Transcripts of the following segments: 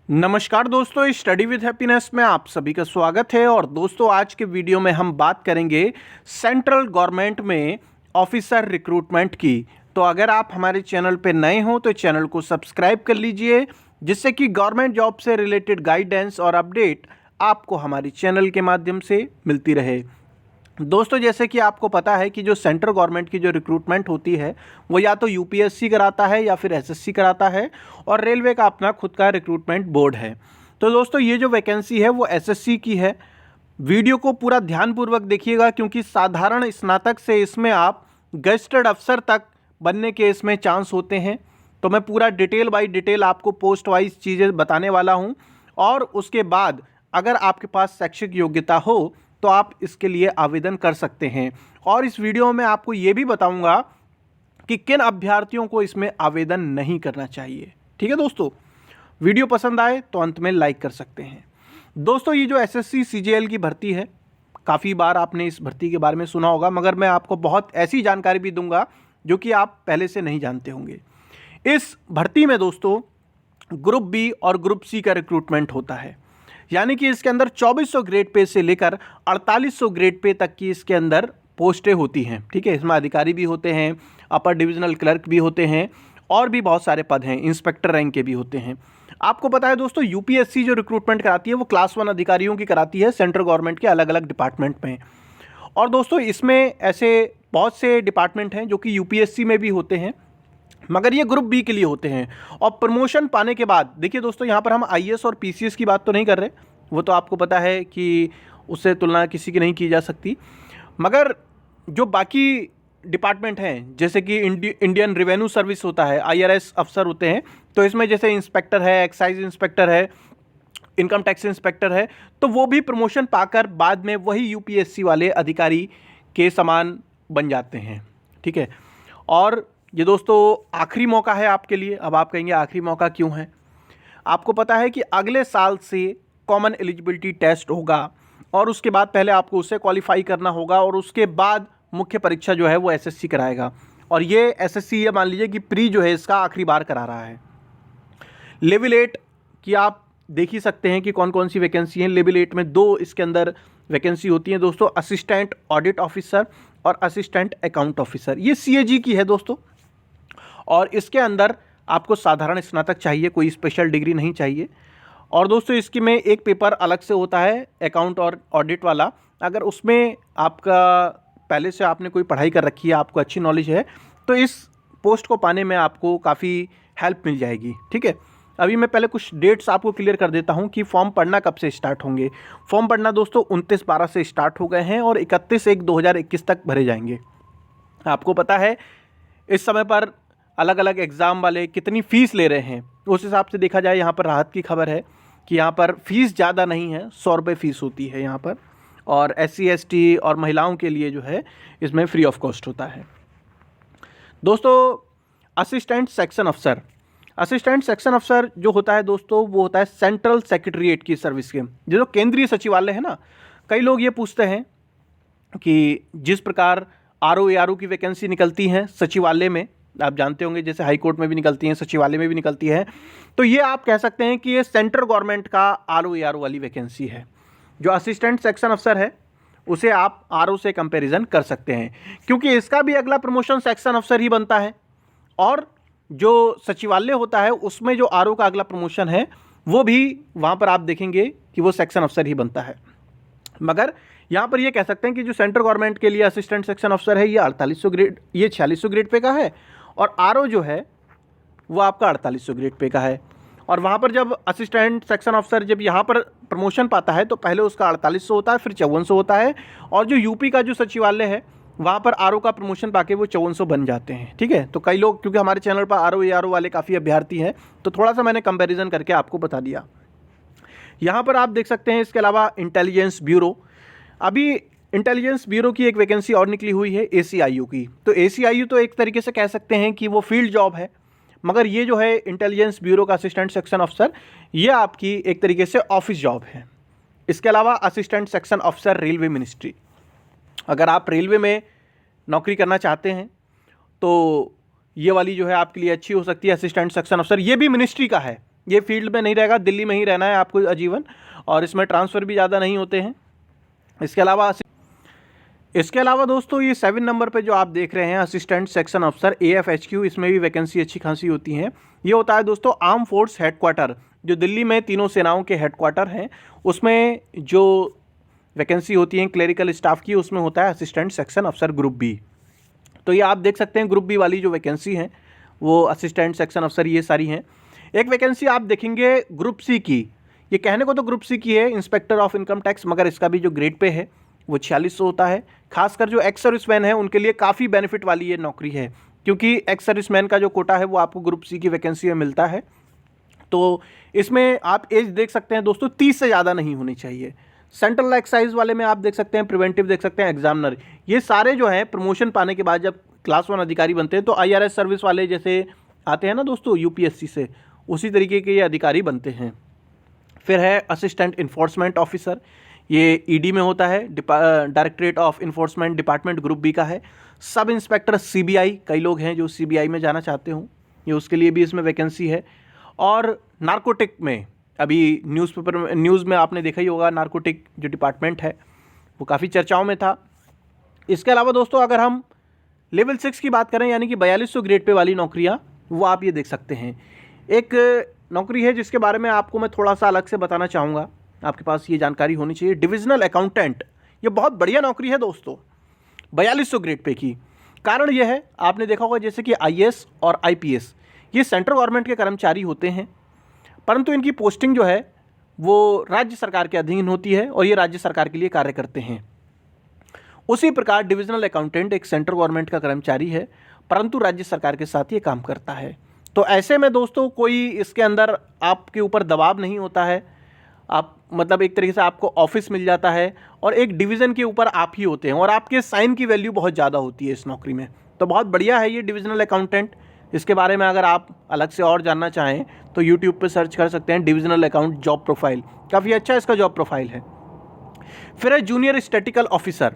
नमस्कार दोस्तों, study with happiness में आप सभी का स्वागत है। और दोस्तों, आज के वीडियो में हम बात करेंगे सेंट्रल गवर्नमेंट में ऑफिसर रिक्रूटमेंट की। तो अगर आप हमारे चैनल पे नए हो तो चैनल को सब्सक्राइब कर लीजिए, जिससे कि गवर्नमेंट जॉब से रिलेटेड गाइडेंस और अपडेट आपको हमारे चैनल के माध्यम से मिलती रहे। दोस्तों, जैसे कि आपको पता है कि जो सेंट्रल गवर्नमेंट की जो रिक्रूटमेंट होती है वो या तो यूपीएससी कराता है या फिर एसएससी कराता है, और रेलवे का अपना खुद का रिक्रूटमेंट बोर्ड है। तो दोस्तों, ये जो वैकेंसी है वो एसएससी की है। वीडियो को पूरा ध्यानपूर्वक देखिएगा, क्योंकि साधारण स्नातक से इसमें आप गेस्टेड अफसर तक बनने के इसमें चांस होते हैं। तो मैं पूरा डिटेल बाय डिटेल आपको पोस्ट वाइज चीज़ें बताने वाला हूँ, और उसके बाद अगर आपके पास शैक्षिक योग्यता हो तो आप इसके लिए आवेदन कर सकते हैं। और इस वीडियो में आपको ये भी बताऊंगा कि किन अभ्यर्थियों को इसमें आवेदन नहीं करना चाहिए। ठीक है दोस्तों, वीडियो पसंद आए तो अंत में लाइक कर सकते हैं। दोस्तों, ये जो एसएससी सीजीएल की भर्ती है, काफ़ी बार आपने इस भर्ती के बारे में सुना होगा, मगर मैं आपको बहुत ऐसी जानकारी भी दूंगा जो कि आप पहले से नहीं जानते होंगे। इस भर्ती में दोस्तों ग्रुप बी और ग्रुप सी का रिक्रूटमेंट होता है, यानी कि इसके अंदर 2400 ग्रेड पे से लेकर 4800 ग्रेड पे तक की इसके अंदर पोस्टें होती हैं। ठीक है, इसमें अधिकारी भी होते हैं, अपर डिविजनल क्लर्क भी होते हैं, और भी बहुत सारे पद हैं, इंस्पेक्टर रैंक के भी होते हैं। आपको पता है दोस्तों, यूपीएससी जो रिक्रूटमेंट कराती है वो क्लास 1 अधिकारियों की कराती है सेंट्रल गवर्नमेंट के अलग अलग डिपार्टमेंट में। और दोस्तों, इसमें ऐसे बहुत से डिपार्टमेंट हैं जो कि यूपीएससी में भी होते हैं, मगर ये ग्रुप बी के लिए होते हैं। और प्रमोशन पाने के बाद देखिए दोस्तों, यहाँ पर हम आईएएस और पीसीएस की बात तो नहीं कर रहे, वो तो आपको पता है कि उससे तुलना किसी की नहीं की जा सकती। मगर जो बाकी डिपार्टमेंट हैं, जैसे कि इंडियन रेवेन्यू सर्विस होता है, आईआरएस अफसर होते हैं, तो इसमें जैसे इंस्पेक्टर है, एक्साइज इंस्पेक्टर है, इनकम टैक्स इंस्पेक्टर है, तो वो भी प्रमोशन पाकर बाद में वही यूपीएससी वाले अधिकारी के समान बन जाते हैं। ठीक है, और ये दोस्तों आखिरी मौका है आपके लिए। अब आप कहेंगे आखिरी मौका क्यों है? आपको पता है कि अगले साल से कॉमन एलिजिबिलिटी टेस्ट होगा, और उसके बाद पहले आपको उससे क्वालिफाई करना होगा, और उसके बाद मुख्य परीक्षा जो है वो एसएससी कराएगा। और ये एसएससी, ये मान लीजिए कि प्री जो है इसका आखिरी बार करा रहा है। लेवल 8 की आप देख ही सकते हैं कि कौन कौन सी वैकेंसी है। लेवल 8 में 2 इसके अंदर वैकेंसी होती है दोस्तों, असिस्टेंट ऑडिट ऑफिसर और असिस्टेंट अकाउंट ऑफिसर। ये सीएजी की है दोस्तों, और इसके अंदर आपको साधारण स्नातक चाहिए, कोई स्पेशल डिग्री नहीं चाहिए। और दोस्तों, इसकी में एक पेपर अलग से होता है अकाउंट और ऑडिट वाला। अगर उसमें आपका पहले से आपने कोई पढ़ाई कर रखी है, आपको अच्छी नॉलेज है, तो इस पोस्ट को पाने में आपको काफ़ी हेल्प मिल जाएगी। ठीक है, अभी मैं पहले कुछ डेट्स आपको क्लियर कर देता हूं कि फॉर्म पढ़ना कब से स्टार्ट होंगे। फॉर्म पढ़ना दोस्तों 29/12 से स्टार्ट हो गए हैं, और 31/1/2021 तक भरे जाएंगे। आपको पता है इस समय पर अलग अलग एग्ज़ाम वाले कितनी फ़ीस ले रहे हैं, उस हिसाब से देखा जाए यहाँ पर राहत की खबर है कि यहाँ पर फ़ीस ज़्यादा नहीं है, 100 रुपये फ़ीस होती है यहाँ पर। और SC ST और महिलाओं के लिए जो है इसमें फ्री ऑफ कॉस्ट होता है। दोस्तों, असिस्टेंट सेक्शन अफसर, असिस्टेंट सेक्शन अफसर जो होता है दोस्तों, वो होता है सेंट्रल सेक्रेटरीट की सर्विस के, जो केंद्रीय सचिवालय है ना। कई लोग ये पूछते हैं कि जिस प्रकार आरओ ARO की वैकेंसी निकलती हैं सचिवालय में, आप जानते होंगे, जैसे हाई कोर्ट में भी निकलती हैं, सचिवालय में भी निकलती है, तो ये आप कह सकते हैं कि ये सेंट्रल गवर्नमेंट का आरओ ARO वाली वैकेंसी है। जो असिस्टेंट सेक्शन अफसर है उसे आप आरओ से कंपैरिजन कर सकते हैं, क्योंकि इसका भी अगला प्रमोशन सेक्शन अफसर ही बनता है, और जो सचिवालय होता है उसमें जो आरओ का अगला प्रमोशन है वो भी वहाँ पर आप देखेंगे कि वो सेक्शन अफसर ही बनता है। मगर यहाँ पर ये कह सकते हैं कि जो सेंट्रल गवर्नमेंट के लिए असिस्टेंट सेक्शन अफसर है ये 4800 ग्रेड, ये 4600 ग्रेड पे का है, और आरओ जो है वो आपका 4800 ग्रेड पे का है। और वहाँ पर जब असिस्टेंट सेक्शन अफसर जब यहाँ पर प्रमोशन पाता है तो पहले उसका 4800 होता है, फिर 5400 होता है, और जो यूपी का जो सचिवालय है वहाँ पर आरओ का प्रमोशन पाके वो 5400 बन जाते हैं। ठीक है, तो कई लोग, क्योंकि हमारे चैनल पर आरओ ARO वाले काफ़ी अभ्यर्थी हैं, तो थोड़ा सा मैंने कंपैरिजन करके आपको बता दिया। यहाँ पर आप देख सकते हैं इसके अलावा इंटेलिजेंस ब्यूरो, अभी इंटेलिजेंस ब्यूरो की एक वैकेंसी और निकली हुई है ACIU की। तो ACIU तो एक तरीके से कह सकते हैं कि वो फील्ड जॉब है, मगर ये जो है इंटेलिजेंस ब्यूरो का असिस्टेंट सेक्शन अफसर, ये आपकी एक तरीके से ऑफिस जॉब है। इसके अलावा असिस्टेंट सेक्शन अफसर रेलवे मिनिस्ट्री, अगर आप रेलवे में नौकरी करना चाहते हैं तो ये वाली जो है आपके लिए अच्छी हो सकती है। असिस्टेंट सेक्शन अफसर ये भी मिनिस्ट्री का है, ये फील्ड में नहीं रहेगा, दिल्ली में ही रहना है आपको आजीवन, और इसमें ट्रांसफ़र भी ज़्यादा नहीं होते हैं। इसके अलावा दोस्तों ये 7 नंबर पे जो आप देख रहे हैं असिस्टेंट सेक्शन अफसर AFHQ, इसमें भी वैकेंसी अच्छी खासी होती हैं। ये होता है दोस्तों आर्म फोर्स हेडक्वार्टर, जो दिल्ली में तीनों सेनाओं के हेडक्वार्टर हैं, उसमें जो वैकेंसी होती है क्लरिकल स्टाफ की, उसमें होता है असिस्टेंट सेक्शन अफसर ग्रुप बी। तो ये आप देख सकते हैं ग्रुप बी वाली जो वैकेंसी हैं वो असिस्टेंट सेक्शन अफसर ये सारी हैं। एक वैकेंसी आप देखेंगे ग्रुप सी की, ये कहने को तो ग्रुप सी की है, इंस्पेक्टर ऑफ इनकम टैक्स, मगर इसका भी जो ग्रेड पे है वो 4600 होता है। खासकर जो एक्स सर्विसमैन है उनके लिए काफ़ी बेनिफिट वाली ये नौकरी है, क्योंकि एक्स सर्विसमैन का जो कोटा है वो आपको ग्रुप सी की वैकेंसी में मिलता है। तो इसमें आप एज देख सकते हैं दोस्तों 30 से ज़्यादा नहीं होनी चाहिए। सेंट्रल एक्साइज वाले में आप देख सकते हैं प्रिवेंटिव देख सकते हैं, एग्जामिनर, ये सारे जो हैं प्रमोशन पाने के बाद जब क्लास 1 अधिकारी बनते हैं तो IRS सर्विस वाले जैसे आते हैं ना दोस्तों UPSC से, उसी तरीके के ये अधिकारी बनते हैं। फिर है असिस्टेंट इन्फोर्समेंट ऑफिसर, ये ED में होता है, directorate of enforcement department group B का है। सब इंस्पेक्टर CBI, कई लोग हैं जो CBI में जाना चाहते हों, ये उसके लिए भी इसमें वैकेंसी है। और नारकोटिक में अभी न्यूज़ में आपने देखा ही होगा, नारकोटिक जो डिपार्टमेंट है वो काफ़ी चर्चाओं में था। इसके अलावा दोस्तों अगर हम लेवल 6 की बात करें, यानी कि 4200 ग्रेड पे वाली नौकरियां, वो आप ये देख सकते हैं। एक नौकरी है जिसके बारे में आपको मैं थोड़ा सा अलग से बताना चाहूँगा, आपके पास ये जानकारी होनी चाहिए, डिविजनल अकाउंटेंट। ये बहुत बढ़िया नौकरी है दोस्तों, 4200 ग्रेड पे की। कारण यह है, आपने देखा होगा जैसे कि IAS और IPS ये सेंट्रल गवर्नमेंट के कर्मचारी होते हैं, परंतु इनकी पोस्टिंग जो है वो राज्य सरकार के अधीन होती है और ये राज्य सरकार के लिए कार्य करते हैं। उसी प्रकार डिविजनल अकाउंटेंट एक सेंट्रल गवर्नमेंट का कर्मचारी है, परंतु राज्य सरकार के साथ ये काम करता है। तो ऐसे में दोस्तों कोई इसके अंदर आपके ऊपर दबाव नहीं होता है, आप मतलब एक तरीके से आपको ऑफिस मिल जाता है और एक डिवीज़न के ऊपर आप ही होते हैं और आपके साइन की वैल्यू बहुत ज़्यादा होती है इस नौकरी में। तो बहुत बढ़िया है ये डिविजनल अकाउंटेंट। इसके बारे में अगर आप अलग से और जानना चाहें तो यूट्यूब पे सर्च कर सकते हैं डिविजनल अकाउंट जॉब प्रोफाइल, काफ़ी अच्छा इसका जॉब प्रोफाइल है। फिर है junior statistical officer.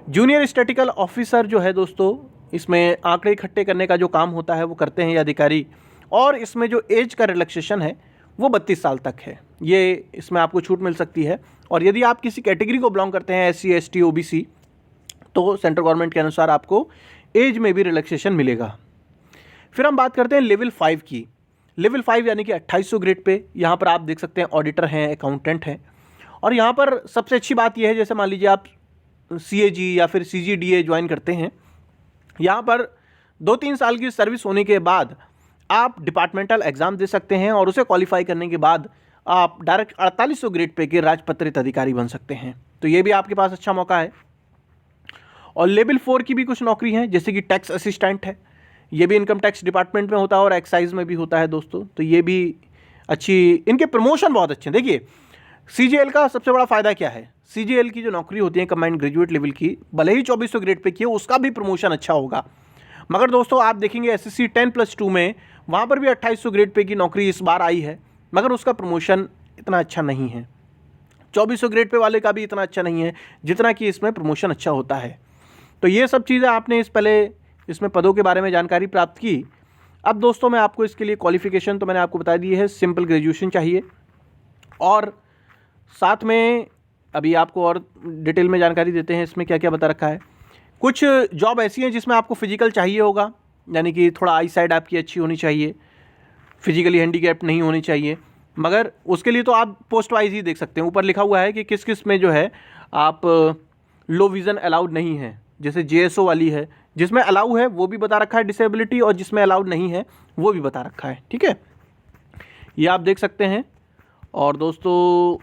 Junior statistical officer जो है दोस्तों, इसमें आंकड़े इकट्ठे करने का जो काम होता है वो करते हैं ये अधिकारी, और इसमें जो एज का रिलैक्सेशन है वो 32 साल तक है। ये इसमें आपको छूट मिल सकती है, और यदि आप किसी कैटेगरी को बिलोंग करते हैं SC ST OBC तो सेंट्रल गवर्नमेंट के अनुसार आपको एज में भी रिलैक्सेशन मिलेगा। फिर हम बात करते हैं लेवल 5 की। लेवल 5 यानी कि 2800 ग्रेड पे, यहाँ पर आप देख सकते हैं ऑडिटर हैं, अकाउंटेंट हैं, और यहाँ पर सबसे अच्छी बात यह है, जैसे मान लीजिए आप CAG या फिर CGDA ज्वाइन करते हैं, यहाँ पर 2-3 साल की सर्विस होने के बाद आप डिपार्टमेंटल एग्ज़ाम दे सकते हैं और उसे क्वालिफाई करने के बाद आप डायरेक्ट 4800 ग्रेड पे के राजपत्रित अधिकारी बन सकते हैं। तो ये भी आपके पास अच्छा मौका है। और लेवल 4 की भी कुछ नौकरी हैं, जैसे कि टैक्स असिस्टेंट है, ये भी इनकम टैक्स डिपार्टमेंट में होता है और एक्साइज में भी होता है दोस्तों। तो ये भी अच्छी, इनके प्रमोशन बहुत अच्छे हैं। देखिए CGL का सबसे बड़ा फ़ायदा क्या है, CGL की जो नौकरी होती है कंबाइंड ग्रेजुएट लेवल की, भले ही 2400 ग्रेड पे की है, उसका भी प्रमोशन अच्छा होगा। मगर दोस्तों आप देखेंगे SSC 10+2 में वहाँ पर भी 2800 ग्रेड पे की नौकरी इस बार आई है, मगर उसका प्रमोशन इतना अच्छा नहीं है। 2400 ग्रेड पे वाले का भी इतना अच्छा नहीं है जितना कि इसमें प्रमोशन अच्छा होता है। तो ये सब चीज़ें आपने पहले इसमें पदों के बारे में जानकारी प्राप्त की। अब दोस्तों मैं आपको इसके लिए क्वालिफ़िकेशन तो मैंने आपको बता दी है, सिंपल ग्रेजुएशन चाहिए, और साथ में अभी आपको और डिटेल में जानकारी देते हैं इसमें क्या क्या बता रखा है। कुछ जॉब ऐसी हैं जिसमें आपको फिजिकल चाहिए होगा, यानी कि थोड़ा आई साइड आपकी अच्छी होनी चाहिए, फिजिकली हैंडीकैप्ड नहीं होनी चाहिए, मगर उसके लिए तो आप पोस्ट वाइज ही देख सकते हैं। ऊपर लिखा हुआ है कि किस किस में जो है आप लो विज़न अलाउड नहीं है, जैसे JSO वाली है, जिसमें अलाउ है वो भी बता रखा है डिसेबिलिटी, और जिसमें अलाउड नहीं है वो भी बता रखा है। ठीक है, ये आप देख सकते हैं। और दोस्तों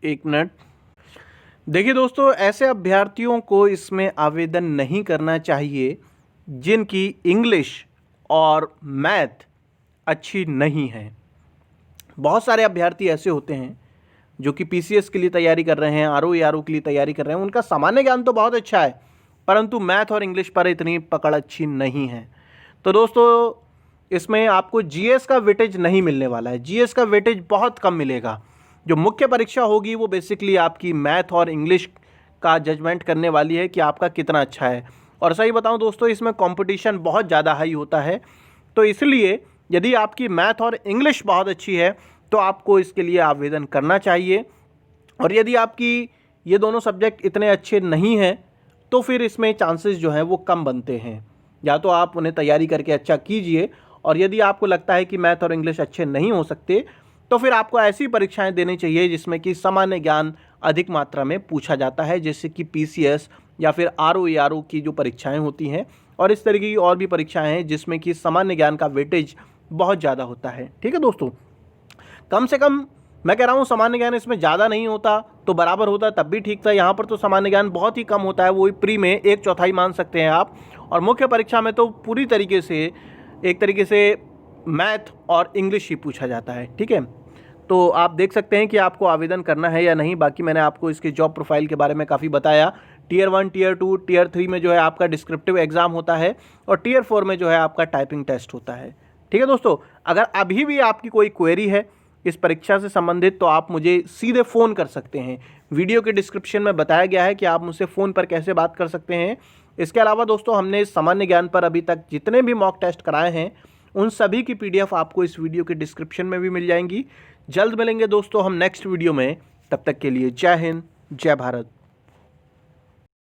एक मिनट, देखिए दोस्तों, ऐसे अभ्यर्थियों को इसमें आवेदन नहीं करना चाहिए जिनकी इंग्लिश और मैथ अच्छी नहीं है। बहुत सारे अभ्यर्थी ऐसे होते हैं जो कि PCS के लिए तैयारी कर रहे हैं, RO ARO के लिए तैयारी कर रहे हैं, उनका सामान्य ज्ञान तो बहुत अच्छा है, परंतु मैथ और इंग्लिश पर इतनी पकड़ अच्छी नहीं है। तो दोस्तों इसमें आपको GS का वेटेज नहीं मिलने वाला है, GS का वेटेज बहुत कम मिलेगा। जो मुख्य परीक्षा होगी वो बेसिकली आपकी मैथ और इंग्लिश का जजमेंट करने वाली है कि आपका कितना अच्छा है। और सही बताऊं दोस्तों, इसमें कंपटीशन बहुत ज़्यादा हाई होता है, तो इसलिए यदि आपकी मैथ और इंग्लिश बहुत अच्छी है तो आपको इसके लिए आवेदन करना चाहिए। और यदि आपकी ये दोनों सब्जेक्ट इतने अच्छे नहीं हैं तो फिर इसमें चांसेस जो हैं वो कम बनते हैं। या तो आप उन्हें तैयारी करके अच्छा कीजिए, और यदि आपको लगता है कि मैथ और इंग्लिश अच्छे नहीं हो सकते तो फिर आपको ऐसी परीक्षाएं देनी चाहिए जिसमें कि सामान्य ज्ञान अधिक मात्रा में पूछा जाता है, जैसे कि PCS या फिर RO की जो परीक्षाएं होती हैं, और इस तरीके की और भी परीक्षाएं हैं जिसमें कि सामान्य ज्ञान का वेटेज बहुत ज़्यादा होता है। ठीक है दोस्तों, कम से कम मैं कह रहा हूँ सामान्य ज्ञान इसमें ज़्यादा नहीं होता तो बराबर होता तब भी ठीक था। यहाँ पर तो सामान्य ज्ञान बहुत ही कम होता है, वही प्री में 1/4 मान सकते हैं आप, और मुख्य परीक्षा में तो पूरी तरीके से एक तरीके से मैथ और इंग्लिश ही पूछा जाता है। ठीक है, तो आप देख सकते हैं कि आपको आवेदन करना है या नहीं। बाकी मैंने आपको इसके जॉब प्रोफाइल के बारे में काफ़ी बताया। Tier 1, Tier 2, Tier 3 में जो है आपका डिस्क्रिप्टिव एग्जाम होता है, और Tier 4 में जो है आपका टाइपिंग टेस्ट होता है। ठीक है दोस्तों, अगर अभी भी आपकी कोई क्वेरी है इस परीक्षा से संबंधित तो आप मुझे सीधे फ़ोन कर सकते हैं। वीडियो के डिस्क्रिप्शन में बताया गया है कि आप मुझसे फ़ोन पर कैसे बात कर सकते हैं। इसके अलावा दोस्तों, हमने सामान्य ज्ञान पर अभी तक जितने भी मॉक टेस्ट कराए हैं उन सभी की PDF आपको इस वीडियो के डिस्क्रिप्शन में भी मिल जाएंगी। जल्द मिलेंगे दोस्तों हम नेक्स्ट वीडियो में, तब तक के लिए जय हिंद, जय भारत।